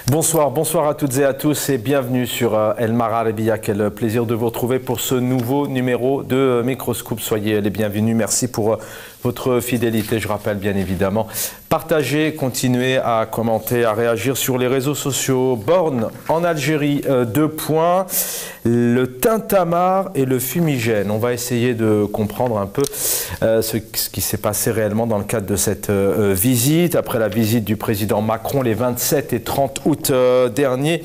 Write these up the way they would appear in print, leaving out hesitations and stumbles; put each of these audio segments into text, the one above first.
Bonsoir, bonsoir à toutes et à tous et bienvenue sur El Marharabiya. Quel plaisir de vous retrouver pour ce nouveau numéro de Microscope. Soyez les bienvenus. Merci pour votre fidélité. Je rappelle bien évidemment, partagez, continuez à commenter, à réagir sur les réseaux sociaux. Borne en Algérie, 2 points. Le tintamarre et le fumigène. On va essayer de comprendre un peu ce qui s'est passé réellement dans le cadre de cette visite. Après la visite du président Macron les 27 et 30 août dernier,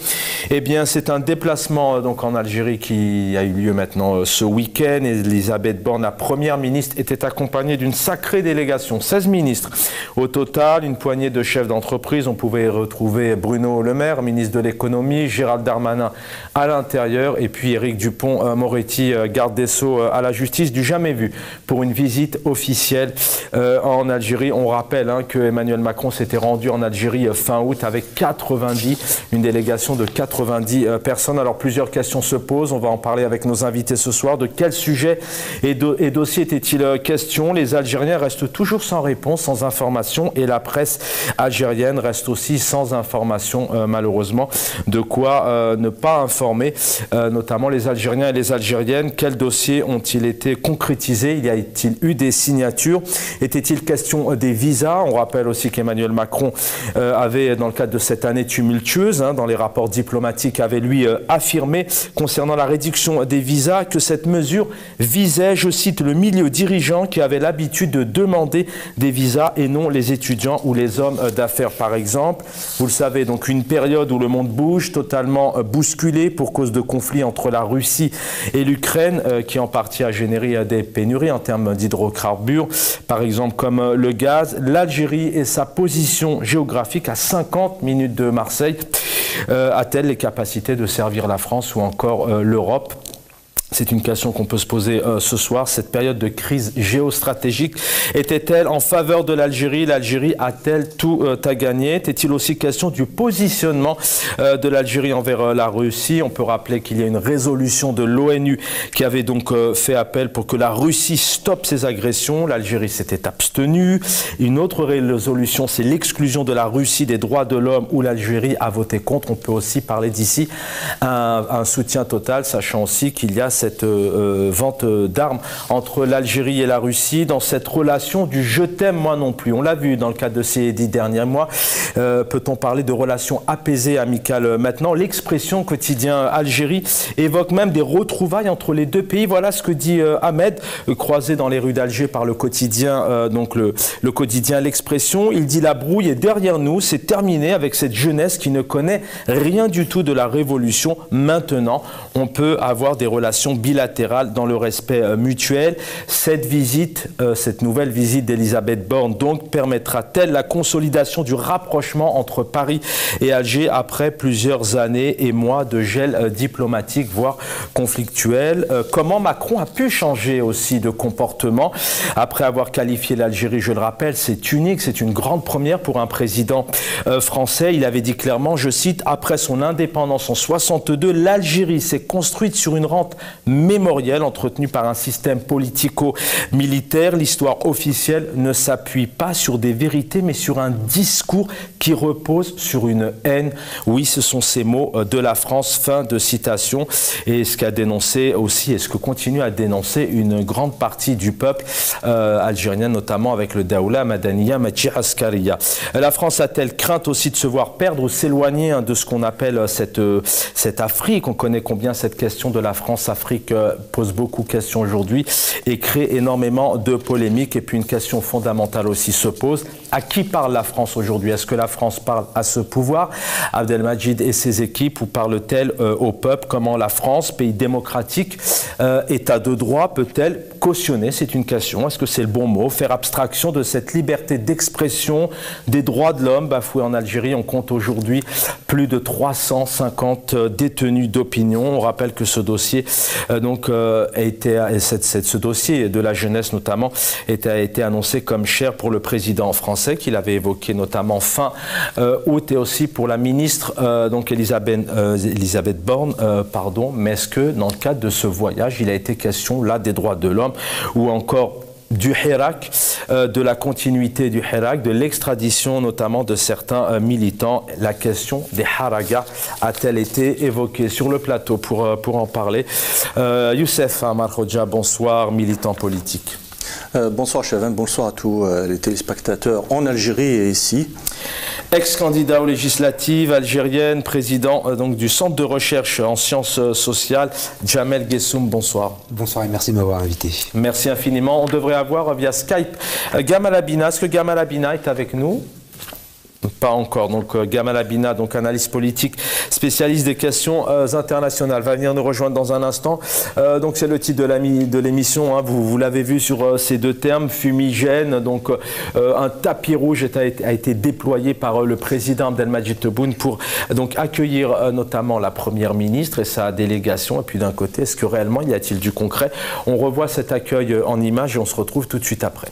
eh bien c'est un déplacement donc en Algérie qui a eu lieu maintenant ce week-end. Elisabeth Borne, la première ministre, était accompagnée d'une sacrée délégation, 16 ministres. Au total, une poignée de chefs d'entreprise. On pouvait retrouver Bruno Le Maire, ministre de l'économie, Gérald Darmanin à l'intérieur, et puis Éric Dupond-Moretti, garde des Sceaux à la justice, du jamais vu pour une visite officielle en Algérie. On rappelle que Emmanuel Macron s'était rendu en Algérie fin août avec une délégation de 90 personnes. Alors plusieurs questions se posent, on va en parler avec nos invités ce soir. De quel sujet et dossier était-il question? Les Algériens restent toujours sans réponse, sans information, et la presse algérienne reste aussi sans information malheureusement. De quoi ne pas informer notamment les Algériens et les Algériennes. Quels dossiers ont-ils été concrétisés? Y a-t-il eu des signatures? Était-il question des visas? On rappelle aussi qu'Emmanuel Macron avait, dans le cadre de cette année tumultueuse, dans les rapports diplomatiques, avait lui affirmé concernant la réduction des visas que cette mesure visait, je cite, le milieu dirigeant qui avait l'habitude de demander des visas et non les étudiants ou les hommes d'affaires par exemple. Vous le savez, donc une période où le monde bouge, totalement bousculé pour cause de conflits entre la Russie et l'Ukraine qui en partie a généré des pénuries en termes d'hydrocarbures, par exemple comme le gaz. L'Algérie et sa position géographique à 50 minutes de Marseille a-t-elle les capacités de servir la France ou encore l'Europe? C'est une question qu'on peut se poser ce soir. Cette période de crise géostratégique était-elle en faveur de l'Algérie? L'Algérie a-t-elle tout à gagner? Était-il aussi question du positionnement de l'Algérie envers la Russie? On peut rappeler qu'il y a une résolution de l'ONU qui avait donc fait appel pour que la Russie stoppe ses agressions. L'Algérie s'était abstenue. Une autre résolution, c'est l'exclusion de la Russie des droits de l'homme, où l'Algérie a voté contre. On peut aussi parler d'ici un soutien total, sachant aussi qu'il y a cette vente d'armes entre l'Algérie et la Russie, dans cette relation du « je t'aime, moi non plus ». On l'a vu dans le cadre de ces 10 derniers mois. Peut-on parler de relations apaisées, amicales maintenant? L'expression quotidien Algérie évoque même des retrouvailles entre les deux pays. Voilà ce que dit Ahmed, croisé dans les rues d'Alger par le quotidien, donc le quotidien L'Expression. Il dit: la brouille est derrière nous, c'est terminé avec cette jeunesse qui ne connaît rien du tout de la révolution. Maintenant, on peut avoir des relations bilatérales dans le respect mutuel. Cette visite, cette nouvelle visite d'Elisabeth Borne donc, permettra-t-elle la consolidation du rapprochement entre Paris et Alger après plusieurs années et mois de gel diplomatique, voire conflictuel? Comment Macron a pu changer aussi de comportement après avoir qualifié l'Algérie? Je le rappelle, c'est unique, c'est une grande première pour un président français. Il avait dit clairement, je cite: après son indépendance en 62, l'Algérie s'est construite sur une rente mémorielle entretenue par un système politico-militaire. L'histoire officielle ne s'appuie pas sur des vérités, mais sur un discours qui repose sur une haine. Oui, ce sont ces mots de la France. Fin de citation. Et ce qu'a dénoncé aussi, et ce que continue à dénoncer une grande partie du peuple algérien, notamment avec le Daoula Madaniya Machi Askariya. La France a-t-elle crainte aussi de se voir perdre ou s'éloigner de ce qu'on appelle cette Afrique? On connaît combien cette question de la France-Afrique pose beaucoup de questions aujourd'hui et crée énormément de polémiques. Et puis une question fondamentale aussi se pose: à qui parle la France aujourd'hui? Est-ce que la France parle à ce pouvoir, Abdelmadjid et ses équipes, ou parle-t-elle au peuple? Comment la France, pays démocratique, état de droit, peut-elle cautionner? C'est une question. Est-ce que c'est le bon mot? Faire abstraction de cette liberté d'expression, des droits de l'homme bafoués en Algérie. On compte aujourd'hui plus de 350 détenus d'opinion. On rappelle que ce dossier ce dossier de la jeunesse notamment a été annoncé comme cher pour le président français, qu'il avait évoqué notamment fin août, et aussi pour la ministre Elisabeth Borne, mais est-ce que dans le cadre de ce voyage il a été question là des droits de l'homme ou encore du Hirak, de la continuité du Hirak, de l'extradition notamment de certains militants. La question des Haragas a-t-elle été évoquée sur le plateau pour en parler? Youssef Amar Khoja, bonsoir, militant politique. Bonsoir Chauvin, bonsoir à tous les téléspectateurs en Algérie et ici. Ex-candidat aux législatives algériennes, président donc, du Centre de recherche en sciences sociales, Jamel Gessoum, bonsoir. Bonsoir et merci de m'avoir invité. Merci infiniment. On devrait avoir via Skype Gamal Abina. Est-ce que Gamal Abina est avec nous? Pas encore. Donc Gamal Abina, donc analyste politique, spécialiste des questions internationales, va venir nous rejoindre dans un instant. Donc c'est le titre de l'émission. Hein. Vous l'avez vu sur ces deux termes, fumigène. Donc un tapis rouge a été déployé par le président Abdelmadjid Tebboune pour donc accueillir notamment la première ministre et sa délégation. Et puis d'un côté, est-ce que réellement y a-t-il du concret? On revoit cet accueil en images et on se retrouve tout de suite après.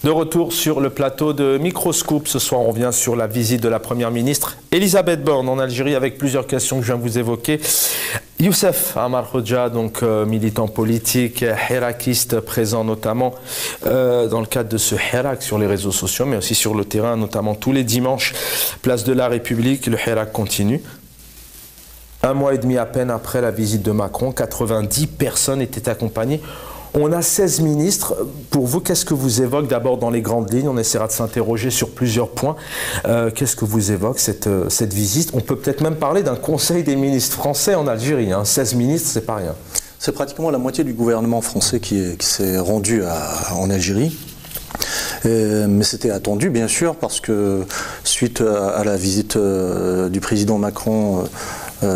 De retour sur le plateau de Microscoop. Ce soir, on revient sur la visite de la Première ministre Elisabeth Borne en Algérie avec plusieurs questions que je viens de vous évoquer. Youssef Amar Khoja, donc militant politique, hirakiste, présent notamment dans le cadre de ce hirak sur les réseaux sociaux, mais aussi sur le terrain, notamment tous les dimanches, place de la République, le hirak continue. Un mois et demi à peine après la visite de Macron, 90 personnes étaient accompagnées. On a 16 ministres. Pour vous, qu'est-ce que vous évoque d'abord dans les grandes lignes? On essaiera de s'interroger sur plusieurs points. Qu'est-ce que vous évoque cette visite? On peut peut-être même parler d'un conseil des ministres français en Algérie. Hein. 16 ministres, c'est pas rien. C'est pratiquement la moitié du gouvernement français qui s'est rendu en Algérie. Mais c'était attendu, bien sûr, parce que suite à la visite du président Macron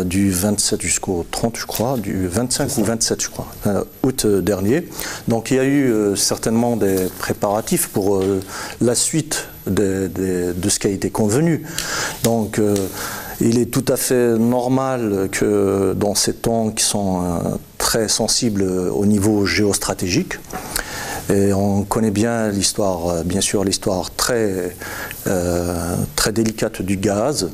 du 27 jusqu'au 30, je crois, du 25 ou 27, je crois, août dernier. Donc il y a eu certainement des préparatifs pour la suite de ce qui a été convenu. Donc il est tout à fait normal que dans ces temps qui sont très sensibles au niveau géostratégique, et on connaît bien l'histoire, bien sûr, l'histoire très délicate du gaz,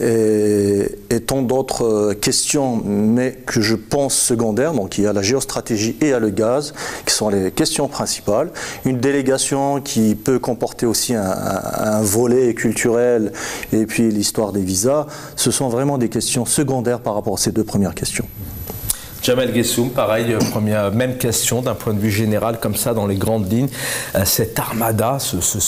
et tant d'autres questions, mais que je pense secondaires. Donc il y a la géostratégie et il y a le gaz, qui sont les questions principales. Une délégation qui peut comporter aussi un volet culturel, et puis l'histoire des visas, ce sont vraiment des questions secondaires par rapport à ces deux premières questions. Jamel Gessoum, pareil, même question d'un point de vue général, comme ça, dans les grandes lignes. Cette armada,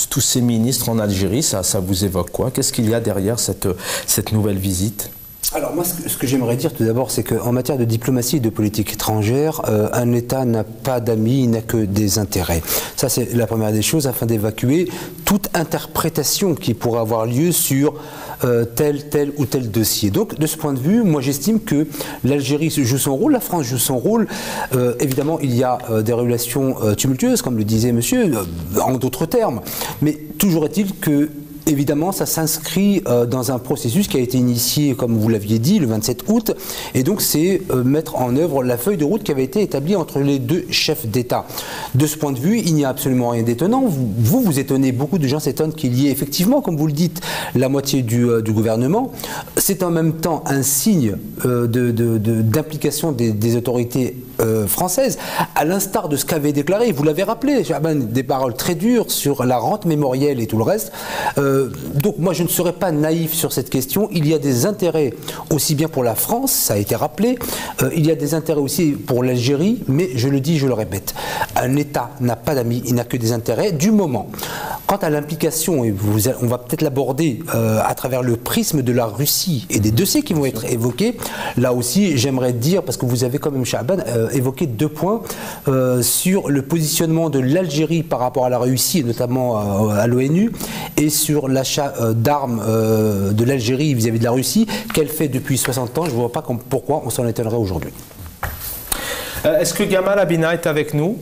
tous ces ministres en Algérie, ça vous évoque quoi? Qu'est-ce qu'il y a derrière cette nouvelle visite? Alors moi, ce que j'aimerais dire tout d'abord, c'est qu'en matière de diplomatie et de politique étrangère, un État n'a pas d'amis, il n'a que des intérêts. Ça, c'est la première des choses, afin d'évacuer toute interprétation qui pourrait avoir lieu sur tel ou tel dossier. Donc de ce point de vue, moi j'estime que l'Algérie joue son rôle, la France joue son rôle. Évidemment, il y a des relations tumultueuses, comme le disait monsieur, en d'autres termes. Mais toujours est-il que évidemment, ça s'inscrit dans un processus qui a été initié, comme vous l'aviez dit, le 27 août. Et donc, c'est mettre en œuvre la feuille de route qui avait été établie entre les deux chefs d'État. De ce point de vue, il n'y a absolument rien d'étonnant. Vous étonnez, beaucoup de gens s'étonnent qu'il y ait effectivement, comme vous le dites, la moitié du gouvernement. C'est en même temps un signe d'implication des autorités françaises, à l'instar de ce qu'avait déclaré, vous l'avez rappelé, des paroles très dures sur la rente mémorielle et tout le reste. Donc moi je ne serais pas naïf sur cette question. Il y a des intérêts aussi bien pour la France, ça a été rappelé, il y a des intérêts aussi pour l'Algérie, mais je le dis, je le répète, un État n'a pas d'amis, il n'a que des intérêts du moment. Quant à l'implication, et on va peut-être l'aborder à travers le prisme de la Russie et des dossiers qui vont être évoqués, là aussi j'aimerais dire, parce que vous avez quand même, Chahban, évoqué 2 points sur le positionnement de l'Algérie par rapport à la Russie, et notamment à l'ONU, et sur l'achat d'armes de l'Algérie vis-à-vis de la Russie, qu'elle fait depuis 60 ans. Je ne vois pas pourquoi on s'en étonnerait aujourd'hui. Est-ce que Gamal Abina est avec nous ?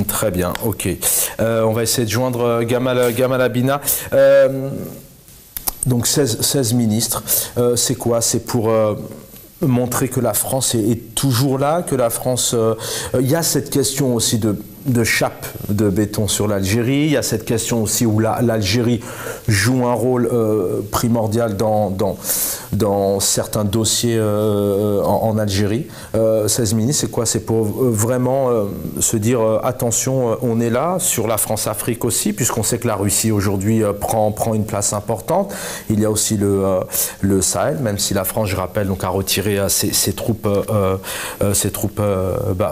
Très bien, ok. On va essayer de joindre Gamal Abina. Donc 16 ministres, c'est quoi? C'est pour montrer que la France est toujours là, que la France... Il y a cette question aussi de chape de béton sur l'Algérie, il y a cette question aussi où l'Algérie joue un rôle primordial dans certains dossiers en Algérie. 16 ministres, c'est quoi? C'est pour vraiment se dire attention, on est là, sur la France-Afrique aussi, puisqu'on sait que la Russie aujourd'hui prend une place importante. Il y a aussi le Sahel, même si la France, je rappelle, donc, a retiré ses troupes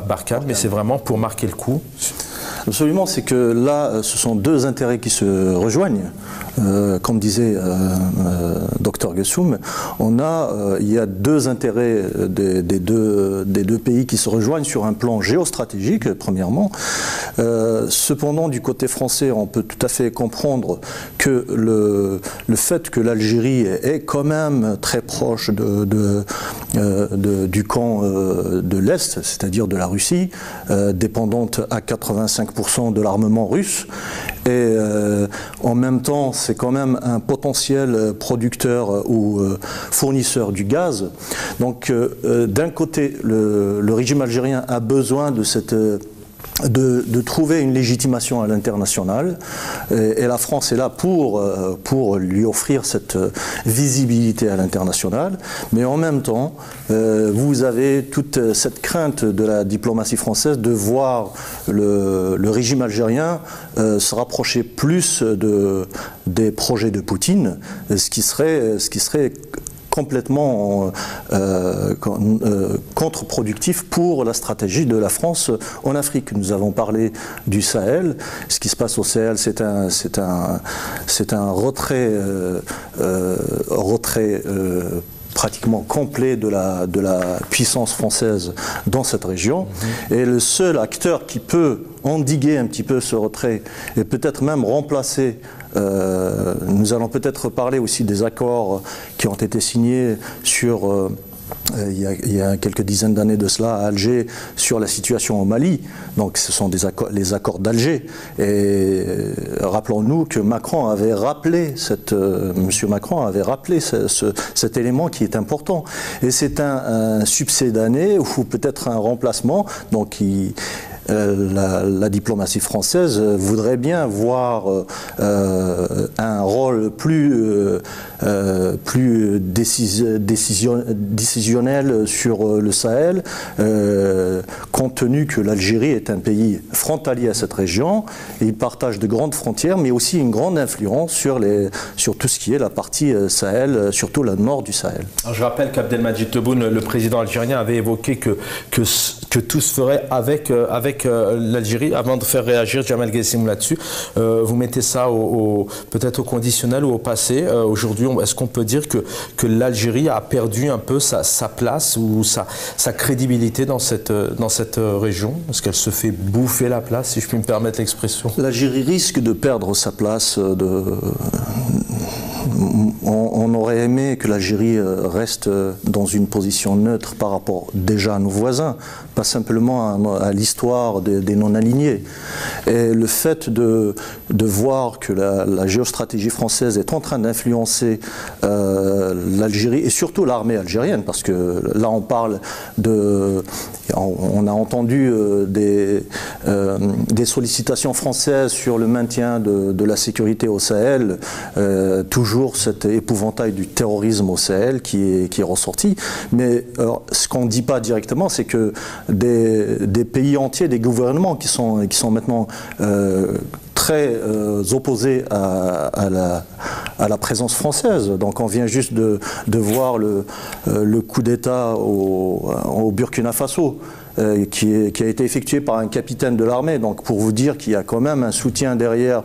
Barkhane, mais c'est vraiment pour marquer le coup. Absolument, c'est que là, ce sont 2 intérêts qui se rejoignent. Comme disait Dr Gessoum, il y a 2 intérêts des deux pays qui se rejoignent sur un plan géostratégique, premièrement. Cependant, du côté français, on peut tout à fait comprendre que le fait que l'Algérie est quand même très proche du camp de l'Est, c'est-à-dire de la Russie, dépendante à 85% de l'armement russe, et en même temps, c'est quand même un potentiel producteur ou fournisseur du gaz. Donc, d'un côté, le régime algérien a besoin de trouver une légitimation à l'international, et la France est là pour lui offrir cette visibilité à l'international, mais en même temps vous avez toute cette crainte de la diplomatie française de voir le régime algérien se rapprocher plus des projets de Poutine, ce qui serait complètement contre-productif pour la stratégie de la France en Afrique. Nous avons parlé du Sahel. Ce qui se passe au Sahel, c'est un retrait pratiquement complet de la puissance française dans cette région. Et le seul acteur qui peut endiguer un petit peu ce retrait et peut-être même remplacer, nous allons peut-être parler aussi des accords qui ont été signés sur... Il y a quelques dizaines d'années de cela à Alger sur la situation au Mali. Donc ce sont les accords d'Alger. Et rappelons-nous que Macron avait rappelé Monsieur Macron avait rappelé cet élément qui est important. Et c'est un succédané ou peut-être un remplacement. Donc la diplomatie française voudrait bien voir un rôle plus décisionnel sur le Sahel, compte tenu que l'Algérie est un pays frontalier à cette région, et il partage de grandes frontières, mais aussi une grande influence sur tout ce qui est la partie Sahel, surtout le nord du Sahel. Alors je rappelle qu'Abdelmadjid Tebboune, le président algérien, avait évoqué que que tout se ferait avec l'Algérie. Avant de faire réagir Djemal Guessim là-dessus, vous mettez ça peut-être au conditionnel ou au passé. Aujourd'hui, est-ce qu'on peut dire que l'Algérie a perdu un peu sa place ou sa crédibilité dans cette région? Est-ce qu'elle se fait bouffer la place, si je puis me permettre l'expression? L'Algérie risque de perdre sa place. On aurait aimé que l'Algérie reste dans une position neutre par rapport déjà à nos voisins, pas simplement à l'histoire des non-alignés. Et le fait de voir que la géostratégie française est en train d'influencer l'Algérie et surtout l'armée algérienne, parce que là on parle on a entendu des sollicitations françaises sur le maintien de la sécurité au Sahel, toujours cet épouvantail du terrorisme au Sahel qui est ressorti. Mais ce qu'on ne dit pas directement, c'est que des pays entiers, des gouvernements qui sont maintenant très opposés à la présence française. Donc on vient juste de voir le coup d'État au Burkina Faso. Qui a été effectué par un capitaine de l'armée. Donc pour vous dire qu'il y a quand même un soutien derrière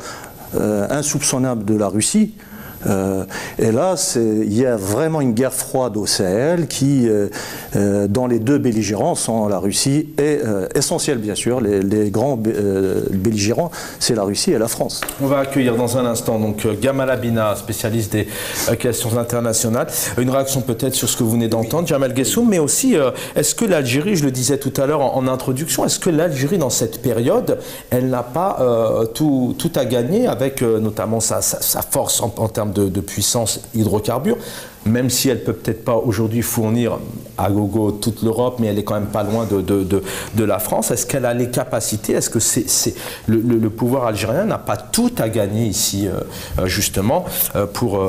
insoupçonnable de la Russie. Et là, il y a vraiment une guerre froide au Sahel qui, dans les deux belligérants, sont la Russie et essentiel bien sûr, les grands belligérants, c'est la Russie et la France. On va accueillir dans un instant donc Gamal Abina, spécialiste des questions internationales. Une réaction peut-être sur ce que vous venez d'entendre, Djemal Guessoum, mais aussi est-ce que l'Algérie, je le disais tout à l'heure en introduction, est-ce que l'Algérie dans cette période, elle n'a pas tout à gagner avec notamment sa force en termes de puissance hydrocarbures, même si elle peut peut-être pas aujourd'hui fournir à gogo toute l'Europe, mais elle est quand même pas loin de la France. Est-ce qu'elle a les capacités? Est-ce que le pouvoir algérien n'a pas tout à gagner ici, justement, pour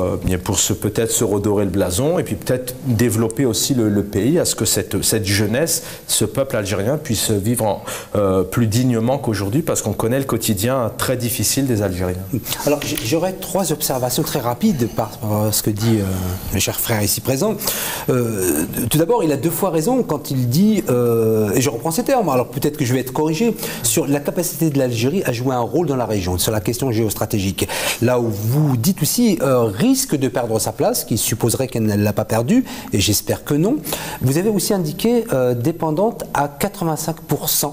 peut-être se redorer le blason et puis peut-être développer aussi le pays? Est-ce que cette jeunesse, ce peuple algérien puisse vivre plus dignement qu'aujourd'hui, parce qu'on connaît le quotidien très difficile des Algériens? Alors j'aurais trois observations très rapides par ce que dit le cher frère ici présent. Tout d'abord, il a deux fois raison quand il dit, et je reprends ces termes, alors peut-être que je vais être corrigé, sur la capacité de l'Algérie à jouer un rôle dans la région, sur la question géostratégique. Là où vous dites aussi risque de perdre sa place, qui supposerait qu'elle ne l'a pas perdue, et j'espère que non. Vous avez aussi indiqué dépendante à 85%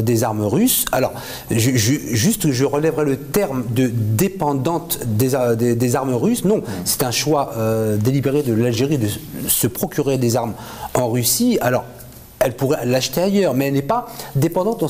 des armes russes. Alors, je relèverai le terme de dépendante des armes russes. Non, c'est un choix délibéré de l'Algérie de se procurer des armes en Russie. Alors, elle pourrait l'acheter ailleurs, mais elle n'est pas dépendante au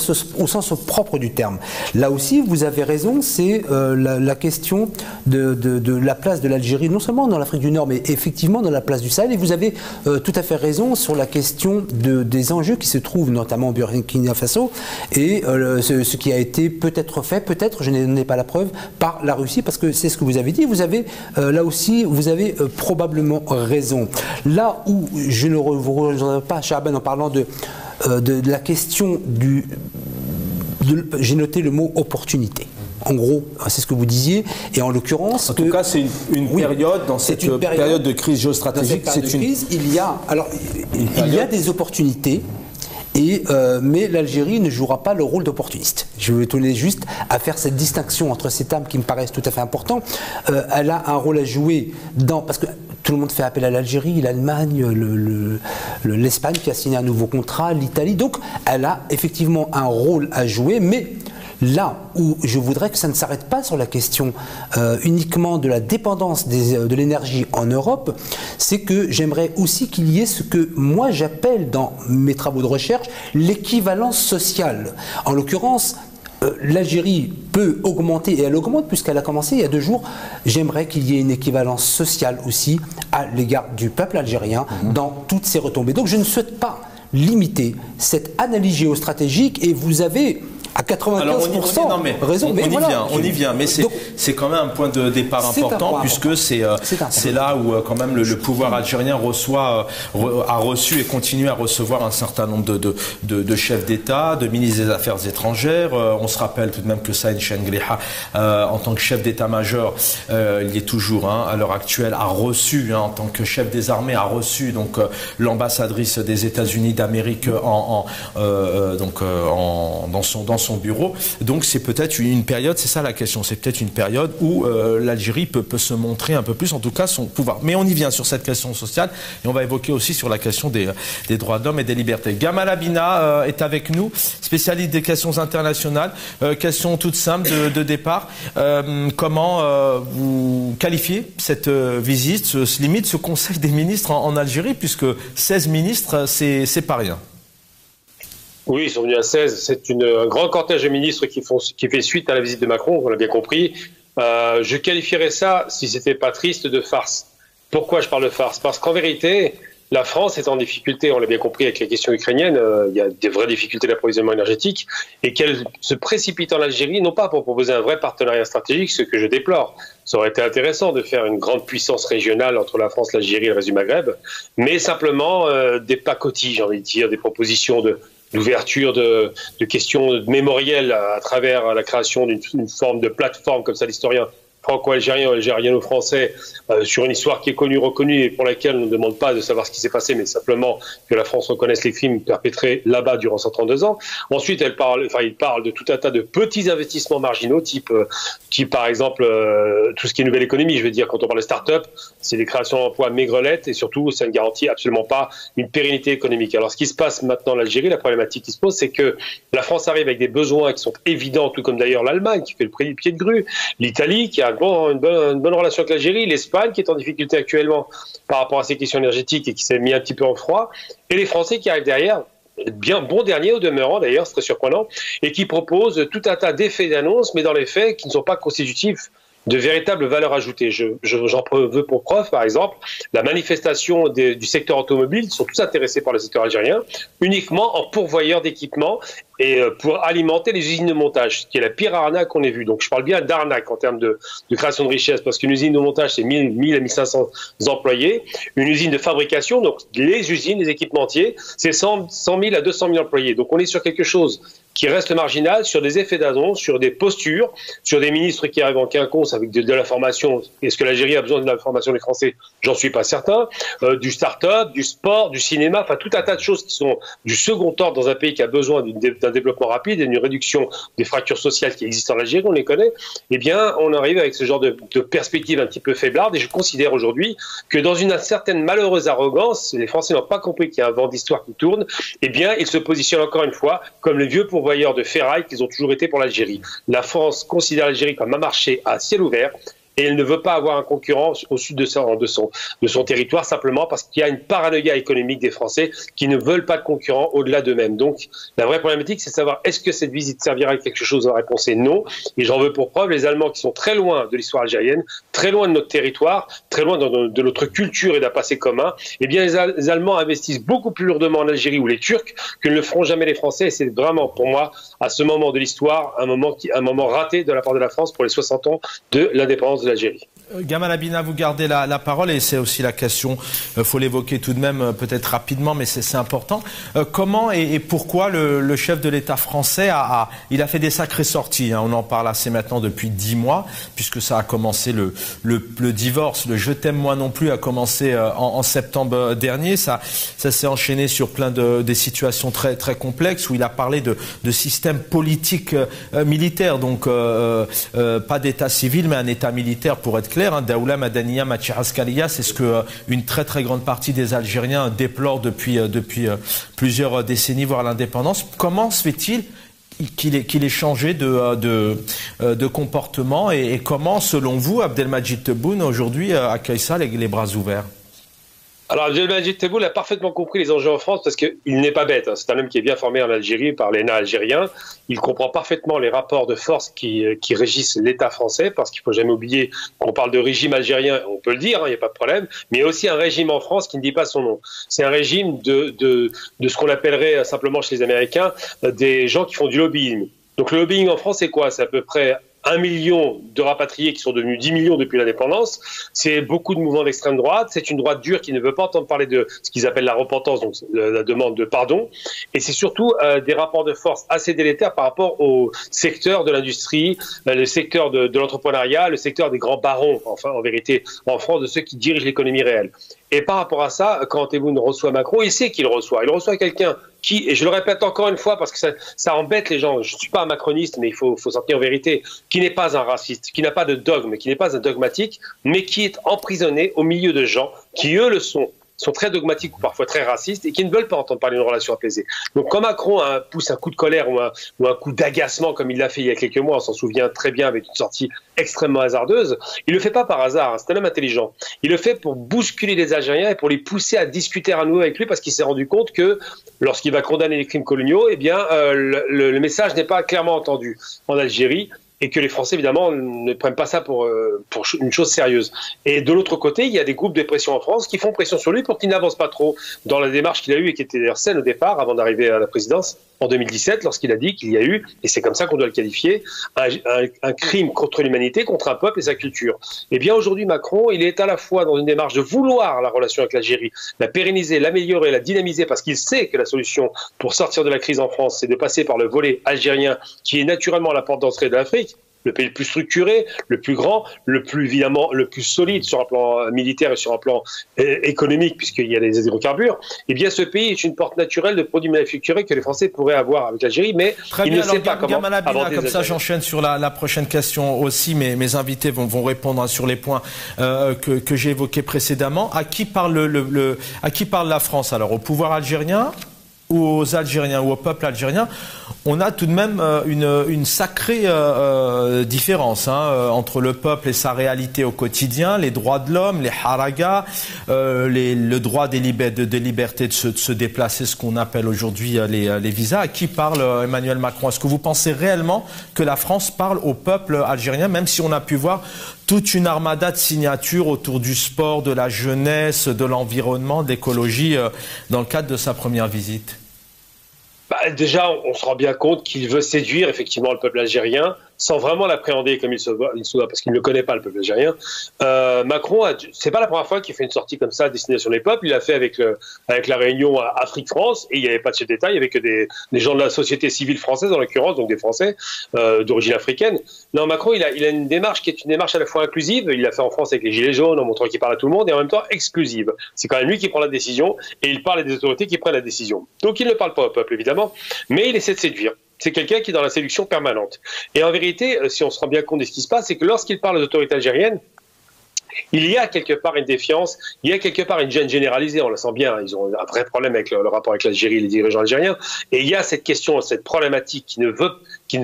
sens propre du terme. Là aussi, vous avez raison, c'est la question de la place de l'Algérie, non seulement dans l'Afrique du Nord, mais effectivement dans la place du Sahel. Et vous avez tout à fait raison sur la question des enjeux qui se trouvent notamment au Burkina Faso et ce qui a été peut-être fait, peut-être, je n'en ai pas la preuve, par la Russie, parce que c'est ce que vous avez dit. Vous avez, là aussi, vous avez probablement raison. Là où je ne vous rejoindrai pas, Chaban, en parlant de la question j'ai noté le mot opportunité. En gros, c'est ce que vous disiez, et en l'occurrence... En tout cas, c'est une période, dans cette période de crise géostratégique, il y a des opportunités, mais l'Algérie ne jouera pas le rôle d'opportuniste. Je vais tenir juste à faire cette distinction entre ces termes qui me paraissent tout à fait importants. Elle a un rôle à jouer parce que tout le monde fait appel à l'Algérie, l'Allemagne, l'Espagne qui a signé un nouveau contrat, l'Italie. Donc, elle a effectivement un rôle à jouer, mais là où je voudrais que ça ne s'arrête pas sur la question uniquement de la dépendance de l'énergie en Europe, c'est que j'aimerais aussi qu'il y ait ce que moi j'appelle dans mes travaux de recherche l'équivalence sociale. En l'occurrence, l'Algérie peut augmenter, et elle augmente puisqu'elle a commencé il y a 2 jours. J'aimerais qu'il y ait une équivalence sociale aussi à l'égard du peuple algérien dans toutes ses retombées. Donc je ne souhaite pas limiter cette analyse géostratégique, et vous avez À 95%. Alors on y vient, mais c'est quand même un point de départ important, puisque c'est là où quand même le pouvoir algérien a reçu et continue à recevoir un certain nombre de chefs d'État, de ministres des Affaires étrangères. On se rappelle tout de même que Saïd Chengleha, en tant que chef d'état-major, il y est toujours à l'heure actuelle, a reçu, en tant que chef des armées, a reçu donc l'ambassadrice des États-Unis d'Amérique dans son bureau. Donc c'est peut-être une période, c'est ça la question, c'est peut-être une période où l'Algérie peut se montrer un peu plus, en tout cas son pouvoir. Mais on y vient sur cette question sociale et on va évoquer aussi sur la question des droits de l'homme et des libertés. Gamal Abina est avec nous, spécialiste des questions internationales. Question toute simple de départ. Comment vous qualifiez cette visite, ce conseil des ministres en Algérie, puisque 16 ministres, c'est pas rien. Oui, ils sont venus à 16. C'est un grand cortège de ministres qui fait suite à la visite de Macron, on l'a bien compris. Je qualifierais ça, si c'était pas triste, de farce. Pourquoi je parle de farce? Parce qu'en vérité, la France est en difficulté, on l'a bien compris avec les questions ukrainiennes, il y a des vraies difficultés d'approvisionnement énergétique, et qu'elle se précipite en Algérie, non pas pour proposer un vrai partenariat stratégique, ce que je déplore. Ça aurait été intéressant de faire une grande puissance régionale entre la France, l'Algérie et le reste du Maghreb, mais simplement des pacotilles, j'ai envie de dire, des propositions d'ouverture de questions mémorielles à travers la création d'une forme de plateforme, comme ça l'historien franco-algérien ou algériano-français, sur une histoire qui est connue, reconnue, et pour laquelle on ne demande pas de savoir ce qui s'est passé, mais simplement que la France reconnaisse les crimes perpétrés là-bas durant 132 ans. Ensuite, il parle de tout un tas de petits investissements marginaux, type par exemple tout ce qui est nouvelle économie. Je veux dire, quand on parle de start-up, c'est des créations d'emplois maigrelettes, et surtout, ça ne garantit absolument pas une pérennité économique. Alors, ce qui se passe maintenant en Algérie, la problématique qui se pose, c'est que la France arrive avec des besoins qui sont évidents, tout comme d'ailleurs l'Allemagne, qui fait le pied de grue, l'Italie, qui a une bonne relation avec l'Algérie, l'Espagne qui est en difficulté actuellement par rapport à ces questions énergétiques et qui s'est mis un petit peu en froid, et les Français qui arrivent derrière, bien bon dernier au demeurant d'ailleurs, c'est très surprenant, et qui proposent tout un tas d'effets d'annonce, mais dans les faits qui ne sont pas constitutifs de véritables valeurs ajoutées. J'en veux pour preuve, par exemple, la manifestation du secteur automobile. Ils sont tous intéressés par le secteur algérien, uniquement en pourvoyeur d'équipements et pour alimenter les usines de montage, ce qui est la pire arnaque qu'on ait vue. Donc je parle bien d'arnaque en termes de création de richesse, parce qu'une usine de montage, c'est 1000 à 1500 employés. Une usine de fabrication, donc les usines, les équipementiers, c'est 100 000 à 200 000 employés. Donc on est sur quelque chose qui reste marginal, sur des effets d'annonce, sur des postures, sur des ministres qui arrivent en quinconce avec de l'information. Est-ce que l'Algérie a besoin de l'information des Français? J'en suis pas certain. Du start-up, du sport, du cinéma, enfin tout un tas de choses qui sont du second ordre dans un pays qui a besoin d'un développement rapide et d'une réduction des fractures sociales qui existent en Algérie, on les connaît. Eh bien, on arrive avec ce genre de perspective un petit peu faiblarde, et je considère aujourd'hui que dans une certaine malheureuse arrogance, les Français n'ont pas compris qu'il y a un vent d'histoire qui tourne, eh bien, ils se positionnent encore une fois comme les vieux pourvoyeurs de ferraille qu'ils ont toujours été pour l'Algérie. La France considère l'Algérie comme un marché à ciel ouvert, et elle ne veut pas avoir un concurrent au sud de son territoire, simplement parce qu'il y a une paranoïa économique des Français qui ne veulent pas de concurrents au-delà d'eux-mêmes. Donc la vraie problématique, c'est de savoir, est-ce que cette visite servira à quelque chose? La réponse est non, et j'en veux pour preuve les Allemands qui sont très loin de l'histoire algérienne, très loin de notre territoire, très loin de notre culture et d'un passé commun. Eh bien les Allemands investissent beaucoup plus lourdement en Algérie, ou les Turcs, que ne le feront jamais les Français, et c'est vraiment pour moi, à ce moment de l'histoire, un moment raté de la part de la France pour les 60 ans de l'indépendance de l'Algérie. Gamal Abina, vous gardez la parole, et c'est aussi la question, faut l'évoquer tout de même peut-être rapidement, mais c'est important. Comment et pourquoi le chef de l'État français il a fait des sacrées sorties, on en parle assez maintenant depuis 10 mois, puisque ça a commencé le divorce, le je t'aime moi non plus a commencé en septembre dernier. Ça s'est enchaîné sur plein des situations très, très complexes, où il a parlé de système politique militaire, donc pas d'état civil, mais un état militaire pour être clair. Daoula Madaniya Machi Askaria, c'est ce que une très très grande partie des Algériens déplorent depuis plusieurs décennies, voire l'indépendance. Comment se fait-il qu'il ait changé de comportement, et comment, selon vous, Abdelmadjid Tebboune aujourd'hui accueille ça les bras ouverts? Alors, Abdelmadjid Tebboune a parfaitement compris les enjeux en France, parce qu'il n'est pas bête. C'est un homme qui est bien formé en Algérie par l'ENA algérien. Il comprend parfaitement les rapports de force qui régissent l'État français, parce qu'il ne faut jamais oublier qu'on parle de régime algérien, on peut le dire, il n'y a pas de problème, mais il y a aussi un régime en France qui ne dit pas son nom. C'est un régime de ce qu'on appellerait simplement chez les Américains des gens qui font du lobbying. Donc le lobbying en France, c'est quoi? C'est à peu près 1 million de rapatriés qui sont devenus 10 millions depuis l'indépendance. C'est beaucoup de mouvements d'extrême droite. C'est une droite dure qui ne veut pas entendre parler de ce qu'ils appellent la repentance, donc la demande de pardon. Et c'est surtout des rapports de force assez délétères par rapport au secteur de l'industrie, le secteur de l'entrepreneuriat, le secteur des grands barons, enfin en vérité, en France, de ceux qui dirigent l'économie réelle. Et par rapport à ça, quand Tebboune reçoit Macron, il sait qu'il reçoit. Il reçoit quelqu'un qui, et je le répète encore une fois parce que ça embête les gens, je ne suis pas un macroniste, mais il faut s'en tenir en vérité, qui n'est pas un raciste, qui n'a pas de dogme, qui n'est pas un dogmatique, mais qui est emprisonné au milieu de gens qui, eux, le sont très dogmatiques ou parfois très racistes et qui ne veulent pas entendre parler d'une relation apaisée. Donc quand Macron pousse un coup de colère ou un coup d'agacement comme il l'a fait il y a quelques mois, on s'en souvient très bien avec une sortie extrêmement hasardeuse, il le fait pas par hasard, hein, c'est un homme intelligent. Il le fait pour bousculer les Algériens et pour les pousser à discuter à nouveau avec lui parce qu'il s'est rendu compte que lorsqu'il va condamner les crimes coloniaux, eh bien le message n'est pas clairement entendu en Algérie. Et que les Français, évidemment, ne prennent pas ça pour une chose sérieuse. Et de l'autre côté, il y a des groupes de pression en France qui font pression sur lui pour qu'il n'avance pas trop dans la démarche qu'il a eue et qui était d'ailleurs saine au départ, avant d'arriver à la présidence, en 2017, lorsqu'il a dit qu'il y a eu, et c'est comme ça qu'on doit le qualifier, un crime contre l'humanité, contre un peuple et sa culture. Eh bien, aujourd'hui, Macron, il est à la fois dans une démarche de vouloir la relation avec l'Algérie, la pérenniser, l'améliorer, la dynamiser, parce qu'il sait que la solution pour sortir de la crise en France, c'est de passer par le volet algérien, qui est naturellement la porte d'entrée de l'Afrique, le pays le plus structuré, le plus grand, le plus évidemment le plus solide sur un plan militaire et sur un plan économique, puisqu'il y a les hydrocarbures, eh bien ce pays est une porte naturelle de produits manufacturés que les Français pourraient avoir avec l'Algérie, mais il ne sait pas comment avoir des comme ça, j'enchaîne sur la prochaine question aussi. Mes invités vont répondre sur les points que j'ai évoqués précédemment. À qui parle à qui parle la France alors? Au pouvoir algérien ou aux Algériens ou au peuple algérien? On a tout de même une sacrée différence entre le peuple et sa réalité au quotidien, les droits de l'homme, les haragas, le droit des libertés de se déplacer, ce qu'on appelle aujourd'hui les visas. À qui parle Emmanuel Macron? Est-ce que vous pensez réellement que la France parle au peuple algérien, même si on a pu voir toute une armada de signatures autour du sport, de la jeunesse, de l'environnement, de l'écologie dans le cadre de sa première visite? Déjà, on se rend bien compte qu'il veut séduire effectivement le peuple algérien sans vraiment l'appréhender comme il se doit, parce qu'il ne connaît pas le peuple algérien. Macron, c'est pas la première fois qu'il fait une sortie comme ça à destination des peuples. Il l'a fait avec la réunion Afrique-France, et il n'y avait pas de chef d'État, il n'y avait que des gens de la société civile française, en l'occurrence, donc des Français d'origine africaine. Non, Macron, il a une démarche qui est une démarche à la fois inclusive. Il l'a fait en France avec les Gilets jaunes, en montrant qu'il parle à tout le monde, et en même temps exclusive. C'est quand même lui qui prend la décision, et il parle à des autorités qui prennent la décision. Donc il ne parle pas au peuple, évidemment, mais il essaie de séduire. C'est quelqu'un qui est dans la séduction permanente. Et en vérité, si on se rend bien compte de ce qui se passe, c'est que lorsqu'il parle aux autorités algériennes, il y a quelque part une défiance, il y a quelque part une gêne généralisée, on le sent bien, ils ont un vrai problème avec le rapport avec l'Algérie et les dirigeants algériens, et il y a cette question, cette problématique qui ne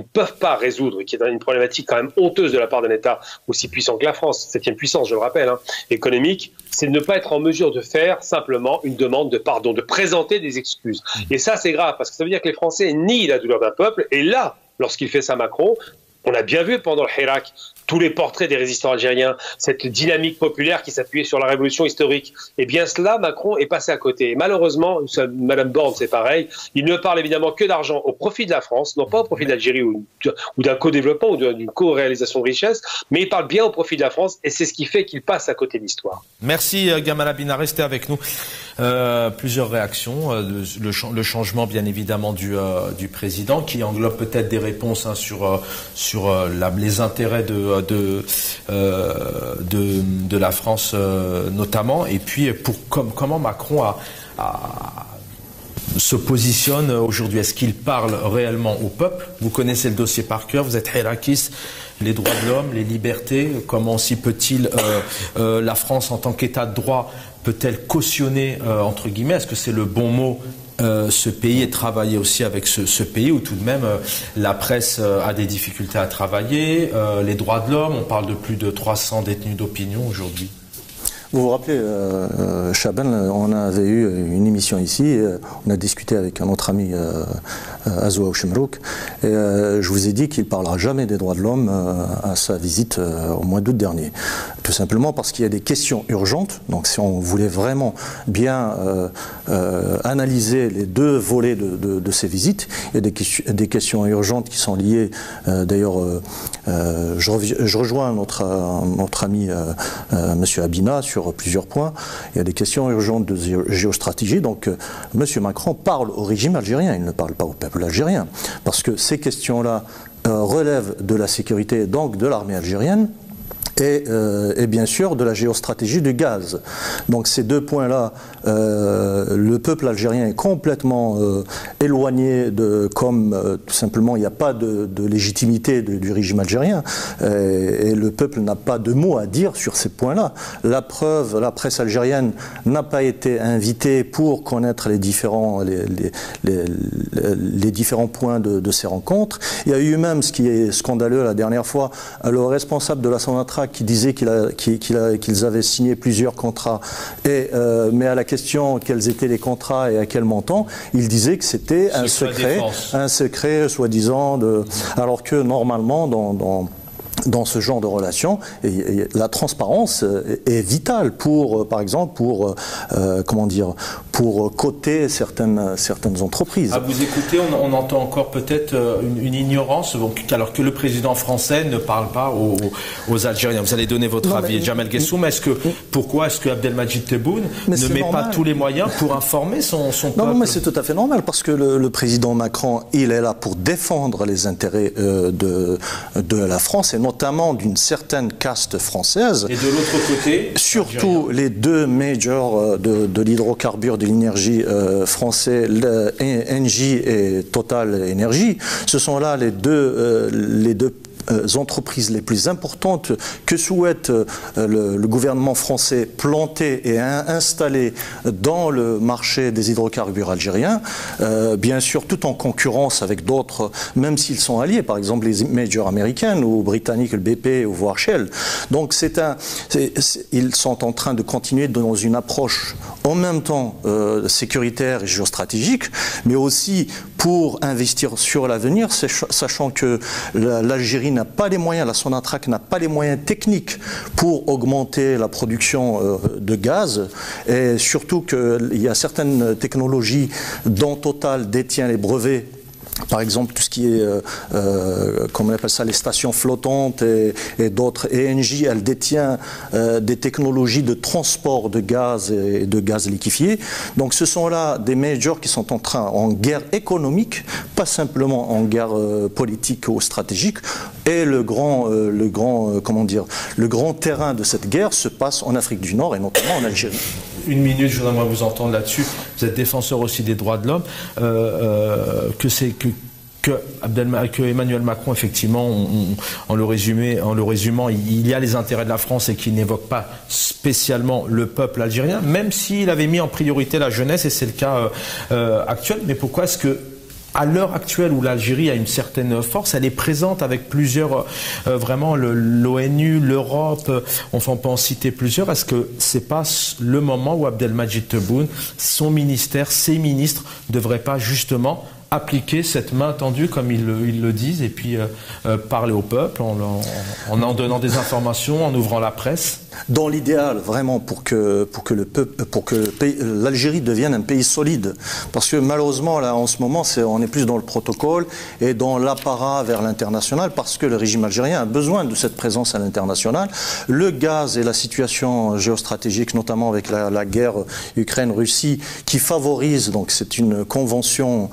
peuvent pas résoudre, qui est une problématique quand même honteuse de la part d'un État aussi puissant que la France, 7e puissance, je le rappelle, économique, c'est de ne pas être en mesure de faire simplement une demande de pardon, de présenter des excuses. Et ça, c'est grave, parce que ça veut dire que les Français nient la douleur d'un peuple, et là, lorsqu'il fait ça, Macron, on a bien vu pendant le Hirak tous les portraits des résistants algériens, cette dynamique populaire qui s'appuyait sur la révolution historique. Et bien cela, Macron est passé à côté. Et malheureusement, Madame Borne, c'est pareil, il ne parle évidemment que d'argent au profit de la France, non pas au profit d'Algérie ou d'un co-développement ou d'une co-réalisation de richesse, mais il parle bien au profit de la France, et c'est ce qui fait qu'il passe à côté de l'histoire. Merci Gamal Abina, restez avec nous. Plusieurs réactions, le changement bien évidemment du président, qui englobe peut-être des réponses sur les intérêts de la France notamment, et puis comment Macron se positionne aujourd'hui. Est-ce qu'il parle réellement au peuple? Vous connaissez le dossier par cœur, vous êtes hirakiste, les droits de l'homme, les libertés, comment aussi peut-il la France en tant qu'État de droit peut-elle cautionner entre guillemets, est-ce que c'est le bon mot, ce pays, et travailler aussi avec ce pays où tout de même la presse a des difficultés à travailler, les droits de l'homme, on parle de plus de 300 détenus d'opinion aujourd'hui. Vous vous rappelez, Chaban, on avait eu une émission ici, on a discuté avec un autre ami, Azoua Ouchemrouk, et je vous ai dit qu'il ne parlera jamais des droits de l'homme à sa visite au mois d'août dernier. Tout simplement parce qu'il y a des questions urgentes. Donc si on voulait vraiment bien analyser les deux volets de ces visites, il y a des questions urgentes qui sont liées. D'ailleurs, je rejoins notre ami M. Abina sur plusieurs points. Il y a des questions urgentes de géostratégie. Donc M. Macron parle au régime algérien, il ne parle pas au peuple algérien. Parce que ces questions-là relèvent de la sécurité, donc de l'armée algérienne. Et bien sûr de la géostratégie du gaz. Donc ces deux points-là, le peuple algérien est complètement éloigné comme tout simplement il n'y a pas de légitimité du régime algérien et le peuple n'a pas de mots à dire sur ces points-là. La preuve, la presse algérienne n'a pas été invitée pour connaître les différents points de ces rencontres. Il y a eu même, ce qui est scandaleux la dernière fois, le responsable de la Sonatrach qui disait qu'ils avaient signé plusieurs contrats, mais à la question quels étaient les contrats et à quel montant, il disait que c'était un secret soi-disant, alors que normalement dans ce genre de relations, la transparence est vitale pour, par exemple, pour coter certaines entreprises. À vous écouter, on entend encore peut-être une ignorance, alors que le président français ne parle pas aux Algériens. Vous allez donner votre avis, Jamel Guessoum. Pourquoi est-ce que Abdelmadjid Tebboune ne met pas tous les moyens pour informer son peuple? Non, mais c'est tout à fait normal, parce que le président Macron, il est là pour défendre les intérêts de la France, et notamment d'une certaine caste française. Et de l'autre côté, surtout les deux majors de l'hydrocarbure, de l'énergie français, Engie et Total Énergie. Ce sont là les deux entreprises les plus importantes que souhaite le gouvernement français planter et installer dans le marché des hydrocarbures algériens, bien sûr tout en concurrence avec d'autres, même s'ils sont alliés, par exemple les majors américaines ou britanniques, le BP ou voire Shell. Donc ils sont en train de continuer dans une approche en même temps sécuritaire et géostratégique, mais aussi pour investir sur l'avenir, sachant que l'Algérie n'a pas les moyens, la Sonatrach n'a pas les moyens techniques pour augmenter la production de gaz, et surtout qu'il y a certaines technologies dont Total détient les brevets. Par exemple, tout ce qui est, comment on appelle ça, les stations flottantes et d'autres. Et Engie, elle détient des technologies de transport de gaz et de gaz liquéfié. Donc ce sont là des majors qui sont en guerre économique, pas simplement en guerre politique ou stratégique. Et le grand terrain de cette guerre se passe en Afrique du Nord et notamment en Algérie. Une minute, je voudrais vous entendre là-dessus. Vous êtes défenseur aussi des droits de l'homme. Que Emmanuel Macron, effectivement, en le résumant, il y a les intérêts de la France et qu'il n'évoque pas spécialement le peuple algérien, même s'il avait mis en priorité la jeunesse, et c'est le cas actuel. Mais pourquoi est-ce que, à l'heure actuelle où l'Algérie a une certaine force, elle est présente avec plusieurs, vraiment l'ONU, l'Europe, on peut en citer plusieurs, est-ce que c'est pas le moment où Abdelmadjid Tebboune, son ministère, ses ministres, ne devraient pas justement appliquer cette main tendue comme ils le disent, et puis parler au peuple en donnant des informations, en ouvrant la presse? Dans l'idéal, vraiment, pour que l'Algérie devienne un pays solide, parce que malheureusement là en ce moment on est plus dans le protocole et dans l'apparat vers l'international, parce que le régime algérien a besoin de cette présence à l'international. Le gaz et la situation géostratégique, notamment avec la guerre Ukraine-Russie, qui favorise, donc c'est une convention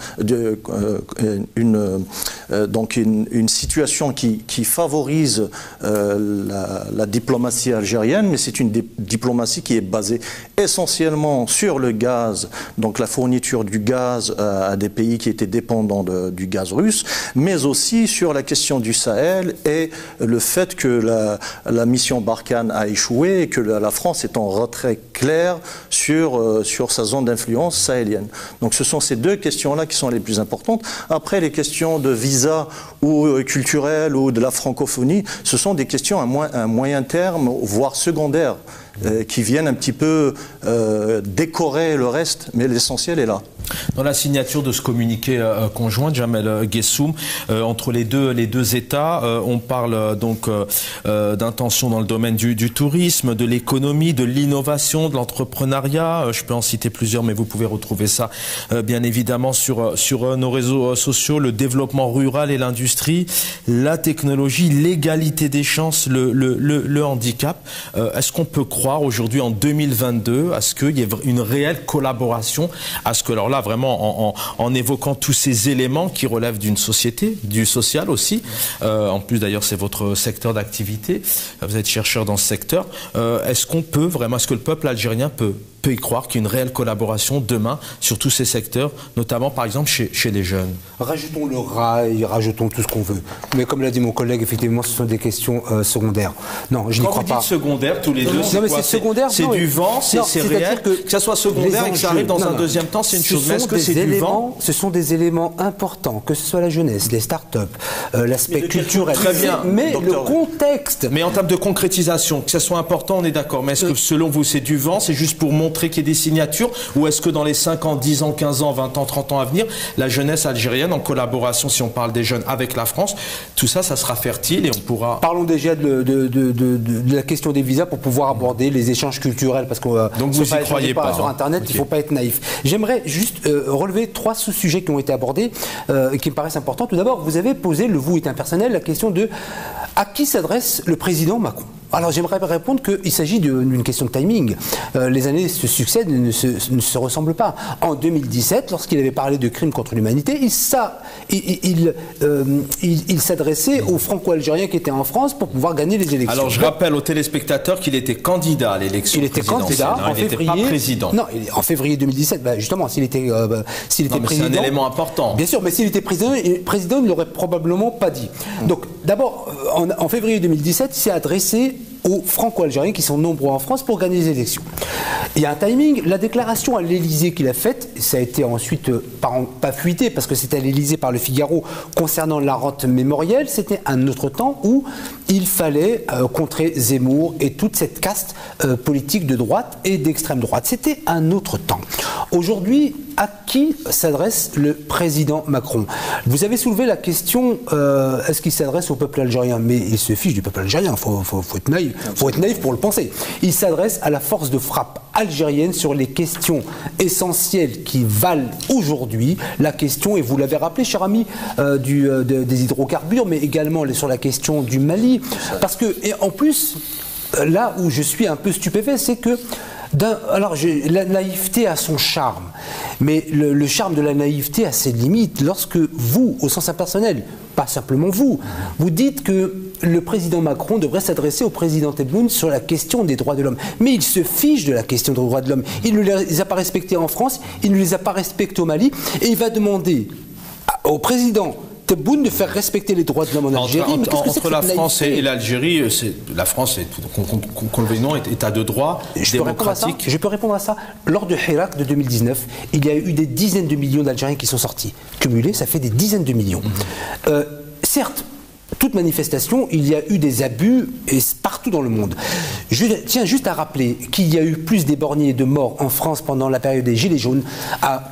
une situation qui favorise la diplomatie algérienne, mais c'est une diplomatie qui est basée essentiellement sur le gaz, donc la fourniture du gaz à des pays qui étaient dépendants du gaz russe, mais aussi sur la question du Sahel et le fait que la mission Barkhane a échoué et que la France est en retrait clair sur sa zone d'influence sahélienne. Donc ce sont ces deux questions-là qui sont les plus importantes. Après, les questions de visa ou culturelles ou de la francophonie, ce sont des questions à moyen terme, voire secondaires, qui viennent un petit peu décorer le reste, mais l'essentiel est là. Dans la signature de ce communiqué conjoint, Jamel Guessoum, entre les deux États, on parle donc d'intentions dans le domaine du tourisme, de l'économie, de l'innovation, de l'entrepreneuriat. Je peux en citer plusieurs, mais vous pouvez retrouver ça bien évidemment sur nos réseaux sociaux. Le développement rural et l'industrie, la technologie, l'égalité des chances, le handicap. Est-ce qu'on peut croire aujourd'hui en 2022 à ce qu'il y ait une réelle collaboration, à ce que, alors là vraiment en évoquant tous ces éléments qui relèvent d'une société, du social aussi, en plus d'ailleurs c'est votre secteur d'activité, vous êtes chercheur dans ce secteur, est-ce qu'on peut vraiment, est-ce que le peuple algérien peut y croire qu'il y a une réelle collaboration demain sur tous ces secteurs, notamment par exemple chez les jeunes? Rajoutons le rail, rajoutons tout ce qu'on veut. Mais comme l'a dit mon collègue, effectivement, ce sont des questions secondaires. Non, je n'y crois pas. Quand vous dites secondaire, tous les deux, c'est quoi? C'est secondaire. C'est du vent, c'est réel. Que ça soit secondaire et que ça arrive dans un deuxième temps, c'est une chose. Mais est-ce que c'est du vent? Ce sont des éléments importants, que ce soit la jeunesse, les start-up, l'aspect culturel. Très bien. Mais le contexte. Mais en termes de concrétisation, que ça soit important, on est d'accord. Mais est-ce que selon vous, c'est du vent? C'est juste pour montrer qu'il y ait des signatures? Ou est-ce que dans les 5 ans, 10 ans, 15 ans, 20 ans, 30 ans à venir, la jeunesse algérienne, en collaboration, si on parle des jeunes avec la France, tout ça, ça sera fertile et on pourra... Parlons déjà de la question des visas pour pouvoir aborder les échanges culturels, parce qu'on donc vous y croyez pas sur Internet, il ne faut pas être naïf. J'aimerais juste relever 3 sous-sujets qui ont été abordés et qui me paraissent importants. Tout d'abord, vous avez posé, le vous est impersonnel, la question de à qui s'adresse le président Macron. Alors j'aimerais répondre qu'il s'agit d'une question de timing. Les années se succèdent et ne se ressemblent pas. En 2017, lorsqu'il avait parlé de crimes contre l'humanité, il s'adressait aux Franco-Algériens qui étaient en France pour pouvoir gagner les élections. Alors je rappelle aux téléspectateurs qu'il était candidat à l'élection présidentielle. Il était candidat en février. Il n'était pas président. Non, en février 2017. Ben justement, s'il était président. C'est un élément important. Bien sûr, mais s'il était président, il ne l'aurait probablement pas dit. Donc d'abord, en février 2017, il s'est adressé aux Franco-Algériens qui sont nombreux en France pour gagner les élections. Il y a un timing. La déclaration à l'Élysée qu'il a faite, ça a été ensuite pas fuité parce que c'était à l'Élysée par le Figaro concernant la rente mémorielle, c'était un autre temps où il fallait contrer Zemmour et toute cette caste politique de droite et d'extrême droite. C'était un autre temps. Aujourd'hui, à qui s'adresse le président Macron? Vous avez soulevé la question, est-ce qu'il s'adresse au peuple algérien? Mais il se fiche du peuple algérien, faut être naïf. Faut être naïf pour le penser. Il s'adresse à la force de frappe algérienne sur les questions essentielles qui valent aujourd'hui. La question, et vous l'avez rappelé, cher ami, des hydrocarbures, mais également sur la question du Mali. Parce que, et en plus, là où je suis un peu stupéfait, c'est que alors, la naïveté a son charme, mais le charme de la naïveté a ses limites. Lorsque vous, au sens impersonnel, pas simplement vous dites que le président Macron devrait s'adresser au président Tebboune sur la question des droits de l'homme. Mais il se fiche de la question des droits de l'homme. Il ne les a pas respectés en France, il ne les a pas respectés au Mali, et il va demander au président Tebboune de faire respecter les droits de l'homme en Algérie. Entre la France et l'Algérie, la France, qu'on le veuille ou non, est état de droit démocratique. Je peux répondre à ça. Lors de Hirak de 2019, il y a eu des dizaines de millions d'Algériens qui sont sortis. Cumulés, ça fait des dizaines de millions. Certes, toute manifestation, il y a eu des abus et partout dans le monde. Je tiens juste à rappeler qu'il y a eu plus d'éborgnés de morts en France pendant la période des Gilets jaunes,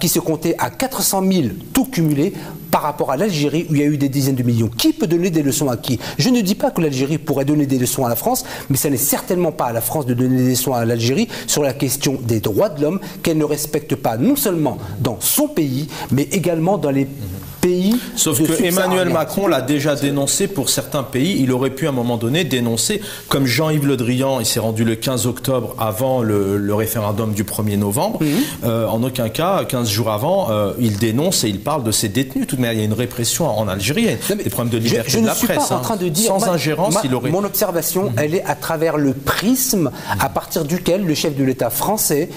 qui se comptait à 400 000 tout cumulé par rapport à l'Algérie où il y a eu des dizaines de millions. Qui peut donner des leçons à qui? Je ne dis pas que l'Algérie pourrait donner des leçons à la France, mais ça n'est certainement pas à la France de donner des leçons à l'Algérie sur la question des droits de l'homme qu'elle ne respecte pas non seulement dans son pays, mais également dans les pays. Sauf que Emmanuel Macron l'a déjà dénoncé pour certains pays. Il aurait pu à un moment donné dénoncer, comme Jean-Yves Le Drian, il s'est rendu le 15 octobre avant le référendum du 1er novembre. En aucun cas, 15 jours avant, il dénonce et il parle de ces détenus. Tout de même, il y a une répression en Algérie, il y a des problèmes de liberté de la presse. Je ne suis pas en train de dire, sans ingérence, il aurait... Mon observation, elle est à travers le prisme à partir duquel le chef de l'État français